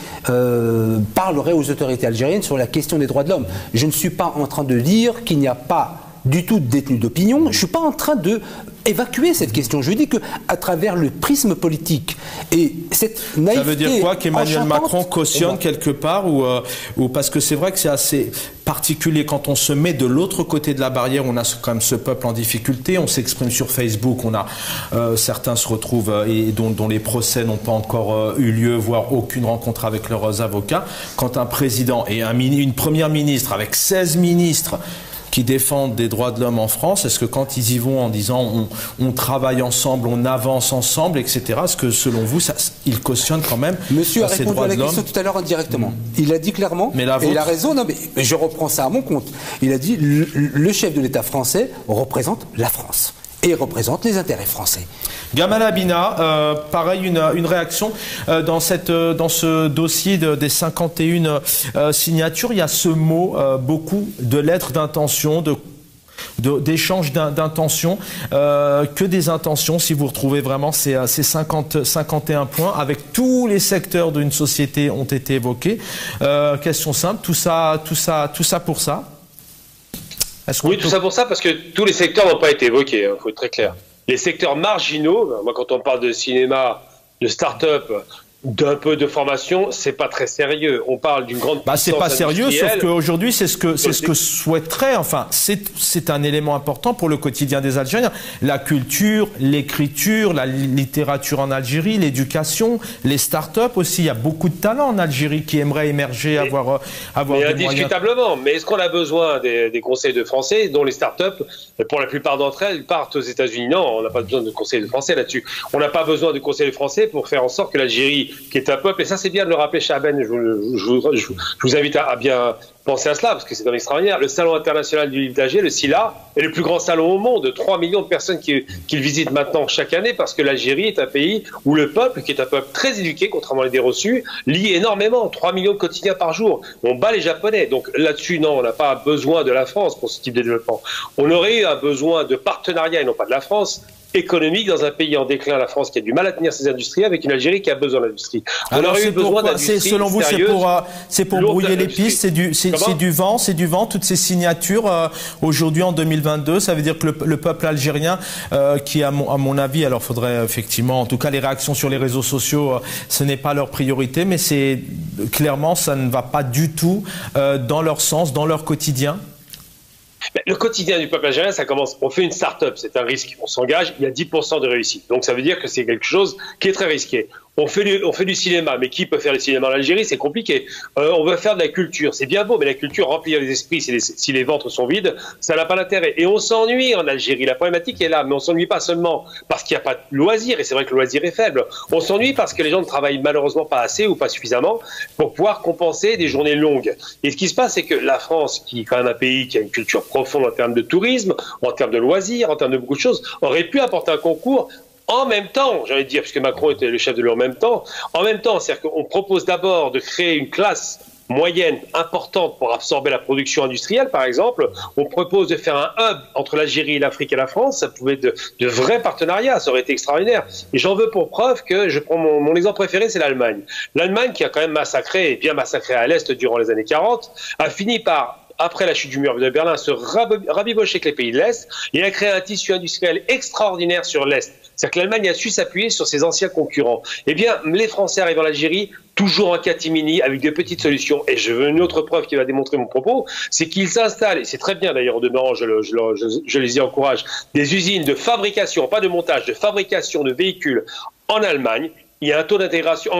parlerait aux autorités algériennes sur la question des droits de l'homme. Je ne suis pas en train de dire qu'il n'y a pas du tout détenu d'opinion. Je ne suis pas en train de évacuer cette question. Je dis qu'à travers le prisme politique et cette naïveté. Ça veut dire quoi qu'Emmanuel Macron cautionne quelque part ou parce que c'est vrai que c'est assez particulier quand on se met de l'autre côté de la barrière, on a quand même ce peuple en difficulté, on s'exprime sur Facebook, on a certains se retrouvent et dont les procès n'ont pas encore eu lieu, voire aucune rencontre avec leurs avocats. Quand un président et une première ministre avec 16 ministres qui défendent des droits de l'homme en France, est-ce que quand ils y vont en disant on travaille ensemble, on avance ensemble, etc., est-ce que selon vous, ils cautionnent quand même Monsieur a répondu à la question tout à l'heure indirectement. Il a dit clairement, et il a raison, non, mais je reprends ça à mon compte, il a dit le chef de l'État français représente la France et représente les intérêts français. Gamal Abina, pareil, une réaction dans ce dossier des 51 signatures. Il y a ce mot, beaucoup de lettres d'intention, d'échanges d'intentions, que des intentions, si vous retrouvez vraiment ces 51 points, avec tous les secteurs d'une société ont été évoqués. Question simple, tout ça pour ça? Oui, tout ça pour ça, parce que tous les secteurs n'ont pas été évoqués, il faut être très clair. Les secteurs marginaux, moi quand on parle de cinéma, de start-up, d'un peu de formation, c'est pas très sérieux. On parle d'une grande puissance c'est pas sérieux, industrielle. sauf qu'aujourd'hui, c'est ce que souhaiterait, enfin, c'est un élément important pour le quotidien des Algériens. La culture, l'écriture, la littérature en Algérie, l'éducation, les start-up aussi. Il y a beaucoup de talents en Algérie qui aimeraient émerger, avoir des moyens. Indiscutablement. Mais est-ce qu'on a besoin des conseils de français, dont les start-up, pour la plupart d'entre elles, partent aux États-Unis? Non, on n'a pas besoin de conseils de français là-dessus. On n'a pas besoin de conseils de français pour faire en sorte que l'Algérie, qui est un peuple, et ça c'est bien de le rappeler, Chaben, je vous invite à bien penser à cela, parce que c'est un extraordinaire. Le Salon international du livre d'Alger, le SILA, est le plus grand salon au monde. 3 millions de personnes qui le visitent maintenant chaque année, parce que l'Algérie est un pays où le peuple, qui est un peuple très éduqué, contrairement à l'idée reçue, lit énormément. 3 millions de quotidiens par jour. On bat les Japonais. Donc là-dessus, non, on n'a pas besoin de la France pour ce type de développement. On aurait eu un besoin de partenariat, et non pas de la France, économique dans un pays en déclin, la France qui a du mal à tenir ses industries, avec une Algérie qui a besoin d'industrie. Alors selon vous, c'est pour brouiller les pistes, c'est du vent, toutes ces signatures aujourd'hui en 2022, ça veut dire que le peuple algérien, qui à mon avis, alors faudrait effectivement, en tout cas les réactions sur les réseaux sociaux, ce n'est pas leur priorité, mais c'est clairement ça ne va pas du tout dans leur sens, dans leur quotidien. Le quotidien du peuple algérien, ça commence, on fait une start-up, c'est un risque, on s'engage, il y a 10% de réussite. Donc ça veut dire que c'est quelque chose qui est très risqué. On fait du cinéma, mais qui peut faire le cinéma en Algérie? C'est compliqué. On veut faire de la culture, c'est bien beau, mais la culture remplir les esprits, si les ventres sont vides, ça n'a pas d'intérêt. Et on s'ennuie en Algérie, la problématique est là, mais on s'ennuie pas seulement parce qu'il n'y a pas de loisir, et c'est vrai que le loisir est faible. On s'ennuie parce que les gens ne travaillent malheureusement pas assez ou pas suffisamment pour pouvoir compenser des journées longues. Et ce qui se passe, c'est que la France, qui est quand même un pays qui a une culture profonde en termes de tourisme, en termes de loisirs, en termes de beaucoup de choses, aurait pu apporter un concours. En même temps, j'ai envie de dire, puisque Macron était le chef de l'État en même temps, c'est-à-dire qu'on propose d'abord de créer une classe moyenne importante pour absorber la production industrielle, par exemple. On propose de faire un hub entre l'Algérie, l'Afrique et la France. Ça pouvait être de vrais partenariats, ça aurait été extraordinaire. Et j'en veux pour preuve que, je prends mon exemple préféré, c'est l'Allemagne. L'Allemagne, qui a quand même massacré, et bien massacré à l'Est durant les années 40, a fini par, après la chute du mur de Berlin, se rabibocher avec les pays de l'Est et a créé un tissu industriel extraordinaire sur l'Est. C'est-à-dire que l'Allemagne a su s'appuyer sur ses anciens concurrents. Eh bien, les Français arrivent en Algérie, toujours en catimini, avec des petites solutions. Et je veux une autre preuve qui va démontrer mon propos, c'est qu'ils s'installent, et c'est très bien d'ailleurs, au demeurant, je les y encourage, des usines de fabrication, pas de montage, de fabrication de véhicules en Allemagne. Il y a un taux d'intégration,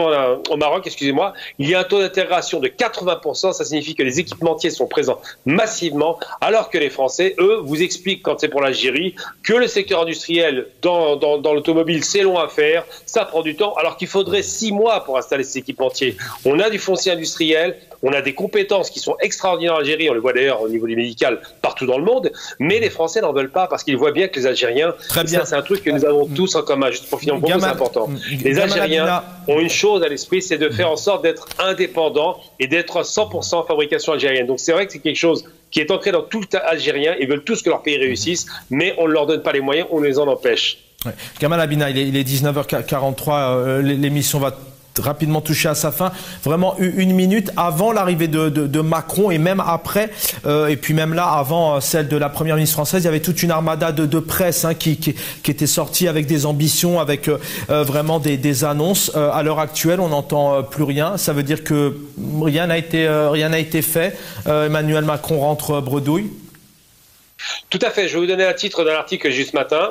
au Maroc, excusez-moi, il y a un taux d'intégration de 80%, ça signifie que les équipementiers sont présents massivement, alors que les Français, eux, vous expliquent, quand c'est pour l'Algérie, que le secteur industriel dans l'automobile, c'est long à faire, ça prend du temps, alors qu'il faudrait 6 mois pour installer ces équipementiers. On a du foncier industriel, on a des compétences qui sont extraordinaires en Algérie, on le voit d'ailleurs au niveau du médical partout dans le monde, mais les Français n'en veulent pas parce qu'ils voient bien que les Algériens, ça c'est un truc que nous avons tous en commun, juste pour finir mon propos, c'est important. Les Algériens ont une chose à l'esprit, c'est de faire en sorte d'être indépendants et d'être 100% fabrication algérienne. Donc c'est vrai que c'est quelque chose qui est ancré dans tout Algérien, ils veulent tous que leur pays réussisse, mais on ne leur donne pas les moyens, on les en empêche. Ouais. Gamal Abina, il est 19h43, l'émission va rapidement touché à sa fin. Vraiment une minute avant l'arrivée de Macron et même après, et puis même là, avant celle de la première ministre française, il y avait toute une armada de presse qui était sortie avec des ambitions, avec vraiment des annonces. À l'heure actuelle, on n'entend plus rien. Ça veut dire que rien n'a été fait. Emmanuel Macron rentre bredouille. Tout à fait. Je vais vous donner un titre d'un article juste ce matin.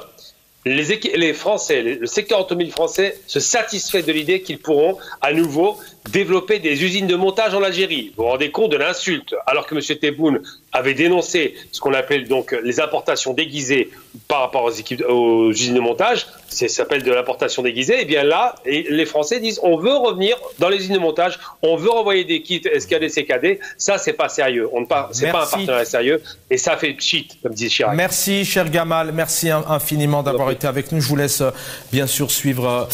Les Français, le secteur automobile français se satisfait de l'idée qu'ils pourront à nouveau développer des usines de montage en Algérie. Vous vous rendez compte de l'insulte, alors que M. Tebboune avait dénoncé ce qu'on appelle donc les importations déguisées par rapport aux usines de montage, ça s'appelle de l'importation déguisée, et bien là, les Français disent on veut revenir dans les usines de montage, on veut renvoyer des kits SKD, CKD, ça c'est pas sérieux, c'est pas un partenariat sérieux, et ça fait cheat, comme dit Chirac. Merci cher Gamal, merci infiniment d'avoir été avec nous. Je vous laisse bien sûr suivre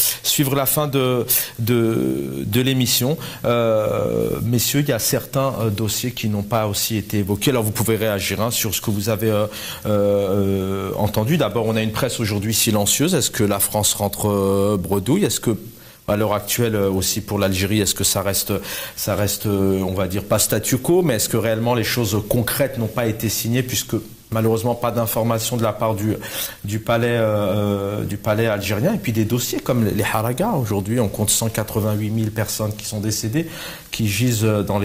la fin de l'émission. Messieurs, il y a certains dossiers qui n'ont pas aussi été évoqués. Alors vous pouvez réagir sur ce que vous avez entendu. D'abord, on a une presse aujourd'hui silencieuse. Est-ce que la France rentre bredouille? Est-ce que à l'heure actuelle aussi pour l'Algérie, est-ce que ça reste, on va dire, pas statu quo, mais est-ce que réellement les choses concrètes n'ont pas été signées, puisque malheureusement pas d'informations de la part du palais algérien, et puis des dossiers comme les Haragas. Aujourd'hui, on compte 188 000 personnes qui sont décédées, qui gisent dans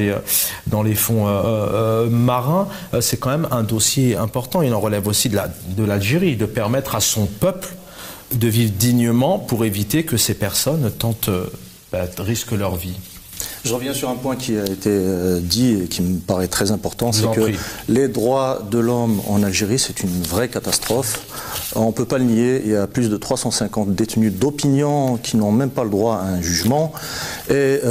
les fonds marins. C'est quand même un dossier important. Il en relève aussi de l'Algérie, de permettre à son peuple de vivre dignement pour éviter que ces personnes risquent leur vie. Je reviens sur un point qui a été dit et qui me paraît très important, c'est que les droits de l'homme en Algérie, c'est une vraie catastrophe. On ne peut pas le nier, il y a plus de 350 détenus d'opinion qui n'ont même pas le droit à un jugement. Et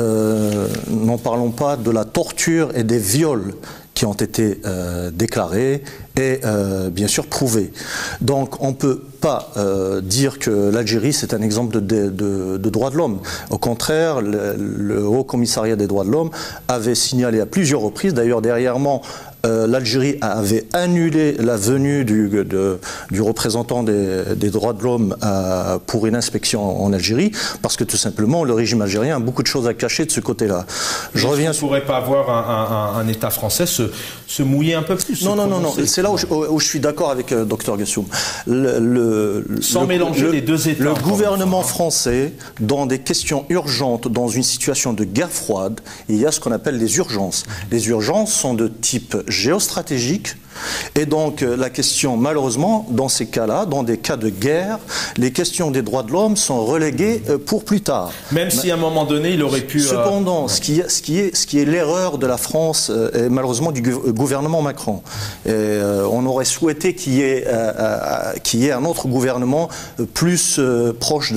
n'en parlons pas de la torture et des viols qui ont été déclarés et bien sûr prouvés. Donc on ne peut pas dire que l'Algérie c'est un exemple de droits de l'homme. Au contraire, le Haut Commissariat des droits de l'homme avait signalé à plusieurs reprises, d'ailleurs dernièrement, l'Algérie avait annulé la venue du représentant des droits de l'homme pour une inspection en Algérie, parce que tout simplement le régime algérien a beaucoup de choses à cacher de ce côté-là. Je reviens. On ne pourrait pas avoir un État français se mouiller un peu plus. Non. C'est là où je suis d'accord avec Dr Gassoum. Sans mélanger les deux États. Le gouvernement français, dans des questions urgentes, dans une situation de guerre froide, il y a ce qu'on appelle les urgences. Les urgences sont de type géostratégique. Et donc la question, malheureusement, dans ces cas-là, dans des cas de guerre, les questions des droits de l'homme sont reléguées pour plus tard. Même si à un moment donné, il aurait pu... Cependant, ce qui est l'erreur de la France et malheureusement du gouvernement Macron, et, on aurait souhaité qu'il y ait un autre gouvernement plus proche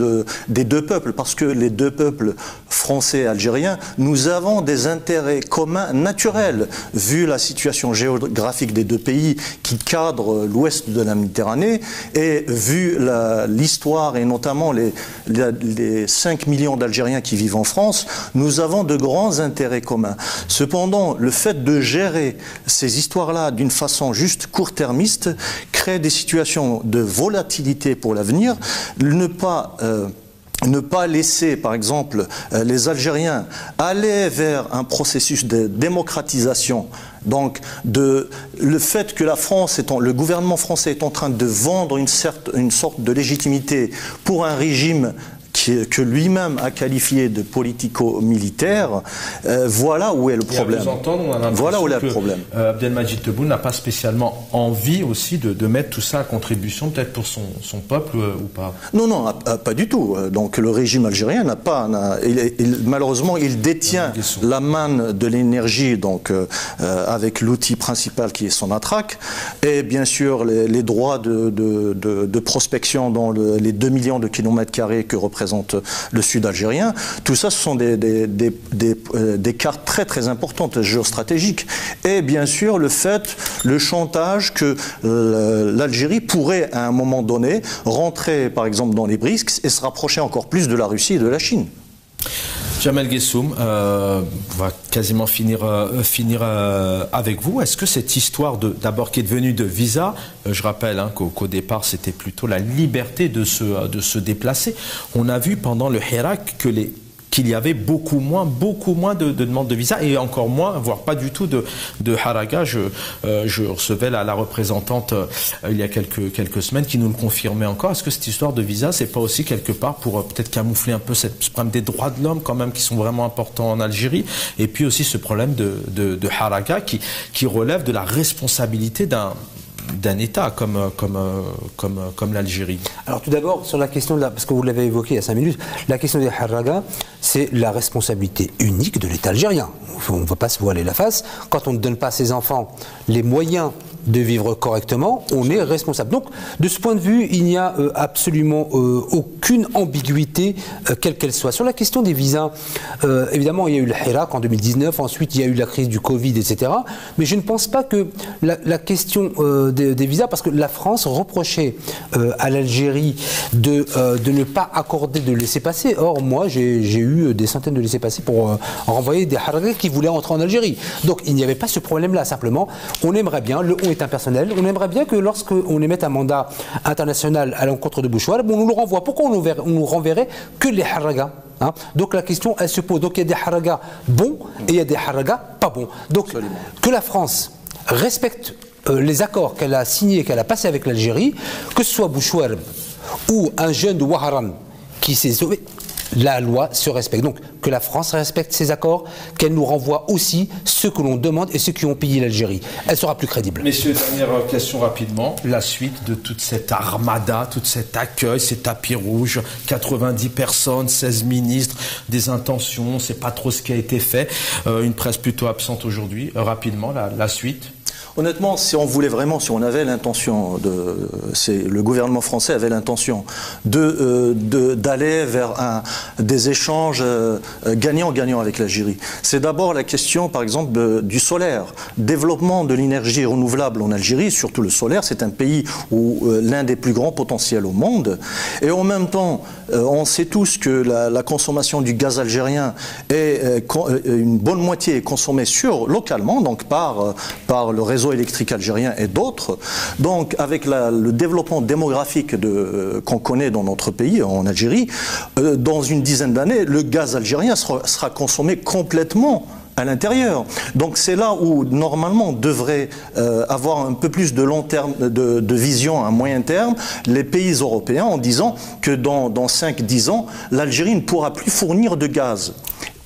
des deux peuples, parce que les deux peuples français et algériens, nous avons des intérêts communs naturels, vu la situation géographique des deux pays qui cadrent l'ouest de la Méditerranée, et vu l'histoire et notamment les 5 millions d'Algériens qui vivent en France, nous avons de grands intérêts communs. Cependant, le fait de gérer ces histoires-là d'une façon juste court-termiste crée des situations de volatilité pour l'avenir. Ne pas laisser, par exemple, les Algériens aller vers un processus de démocratisation. Donc, le fait que le gouvernement français est en train de vendre une sorte de légitimité pour un régime que lui-même a qualifié de politico-militaire, voilà où est le problème. Voilà où est le problème. Abdelmadjid Tebboune n'a pas spécialement envie aussi de mettre tout ça à contribution, peut-être pour son peuple ou pas? Non, pas du tout. Donc le régime algérien n'a pas... malheureusement, il détient la manne de l'énergie, donc avec l'outil principal qui est son Sonatrach, et bien sûr les droits de prospection dans les 2 millions de kilomètres carrés que représente le sud algérien. Tout ça, ce sont des cartes très très importantes géostratégiques. Et bien sûr, le chantage que l'Algérie pourrait à un moment donné rentrer par exemple dans les BRICS et se rapprocher encore plus de la Russie et de la Chine. Jamel Gessoum, on va quasiment finir avec vous. Est-ce que cette histoire d'abord qui est devenue de visa, je rappelle qu'au départ c'était plutôt la liberté de se déplacer. On a vu pendant le Hirak que qu'il y avait beaucoup moins de demandes de visa et encore moins, voire pas du tout de haraga. Je recevais la représentante il y a quelques semaines qui nous le confirmait encore. Est-ce que cette histoire de visa, c'est pas aussi quelque part pour peut-être camoufler un peu ce problème des droits de l'homme quand même qui sont vraiment importants en Algérie, et puis aussi ce problème de haraga qui relève de la responsabilité d'un État comme l'Algérie? Alors tout d'abord, sur la question, parce que vous l'avez évoqué il y a 5 minutes, la question des haragas, c'est la responsabilité unique de l'État algérien. On ne va pas se voiler la face. Quand on ne donne pas à ses enfants les moyens de vivre correctement, on est responsable. Donc, de ce point de vue, il n'y a absolument aucune ambiguïté, quelle qu'elle soit. Sur la question des visas, évidemment, il y a eu le Hirak en 2019, ensuite il y a eu la crise du Covid, etc. Mais je ne pense pas que la question des visas, parce que la France reprochait à l'Algérie de ne pas accorder de laissez-passer. Or, moi, j'ai eu des centaines de laissez-passer pour renvoyer des haragas qui voulaient entrer en Algérie. Donc, il n'y avait pas ce problème-là. Simplement, on aimerait bien, est impersonnel. On aimerait bien que lorsqu'on émette un mandat international à l'encontre de Bouchouar, on nous le renvoie. Pourquoi on nous renverrait que les haragas, hein? Donc la question, elle se pose. Donc il y a des haragas bons et il y a des haragas pas bons. Donc absolument, que la France respecte les accords qu'elle a signés, qu'elle a passés avec l'Algérie, que ce soit Bouchouar ou un jeune de Ouaharan qui s'est sauvé, la loi se respecte. Donc, que la France respecte ses accords, qu'elle nous renvoie aussi ceux que l'on demande et ceux qui ont pillé l'Algérie. Elle sera plus crédible. Messieurs, dernière question rapidement. La suite de toute cette armada, tout cet accueil, ces tapis rouges, 90 personnes, 16 ministres, des intentions, c'est pas trop ce qui a été fait. Une presse plutôt absente aujourd'hui. Rapidement, la suite. Honnêtement, si on voulait vraiment, si on avait l'intention le gouvernement français avait l'intention d'aller vers des échanges gagnant-gagnant avec l'Algérie. C'est d'abord la question, par exemple, du solaire. Développement de l'énergie renouvelable en Algérie, surtout le solaire, c'est un pays où l'un des plus grands potentiels au monde. Et en même temps, on sait tous que la consommation du gaz algérien une bonne moitié est consommée localement, donc par le réseau électrique algérien et d'autres. Donc avec le développement démographique qu'on connaît dans notre pays, en Algérie, dans une dizaine d'années, le gaz algérien sera consommé complètement à l'intérieur. Donc c'est là où normalement on devrait avoir un peu plus de long terme, de vision à moyen terme, les pays européens, en disant que dans 5-10 ans, l'Algérie ne pourra plus fournir de gaz.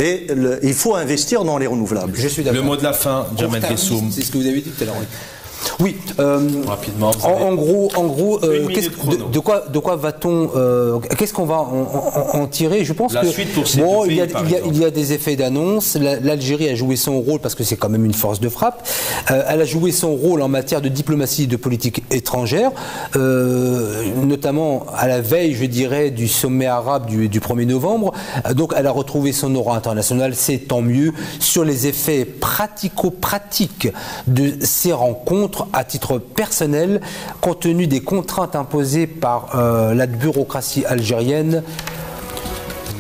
Et il faut investir dans les renouvelables. Je suis d'accord. Le mot de la fin, Jamel Guessoum. C'est ce que vous avez dit tout à l'heure. Oui. Rapidement. En gros, de quoi va-t-on qu'est-ce qu'on va en tirer? Je pense la suite pour ces deux pays, il y a des effets d'annonce. L'Algérie a joué son rôle parce que c'est quand même une force de frappe. Elle a joué son rôle en matière de diplomatie et de politique étrangère, notamment à la veille, je dirais, du sommet arabe du 1er novembre. Donc elle a retrouvé son aura international, c'est tant mieux. Sur les effets pratico-pratiques de ces rencontres, à titre personnel, compte tenu des contraintes imposées par la bureaucratie algérienne,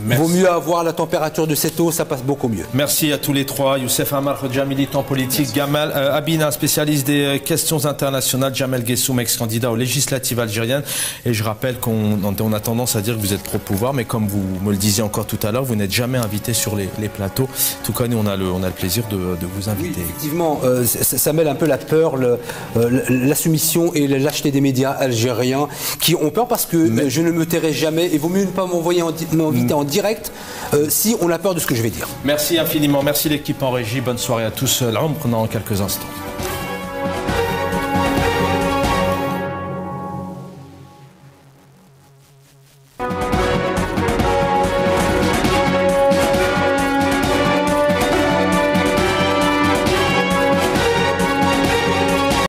Merci. Vaut mieux avoir la température de cette eau, ça passe beaucoup mieux. Merci à tous les trois. Youssef Amar Khadja, militant politique. Gamal Abina, spécialiste des questions internationales. Jamel Guessoum, ex-candidat aux législatives algériennes. Et je rappelle qu'on a tendance à dire que vous êtes pro-pouvoir, mais comme vous me le disiez encore tout à l'heure, vous n'êtes jamais invité sur les plateaux. En tout cas, nous, on a le plaisir de vous inviter. Oui, effectivement, ça mêle un peu la peur, la soumission et la lâcheté des médias algériens qui ont peur parce que je ne me tairai jamais et vaut mieux ne pas m'inviter en direct si on a peur de ce que je vais dire. Merci infiniment. Merci l'équipe en régie. Bonne soirée à tous. L'Ombre dans quelques instants.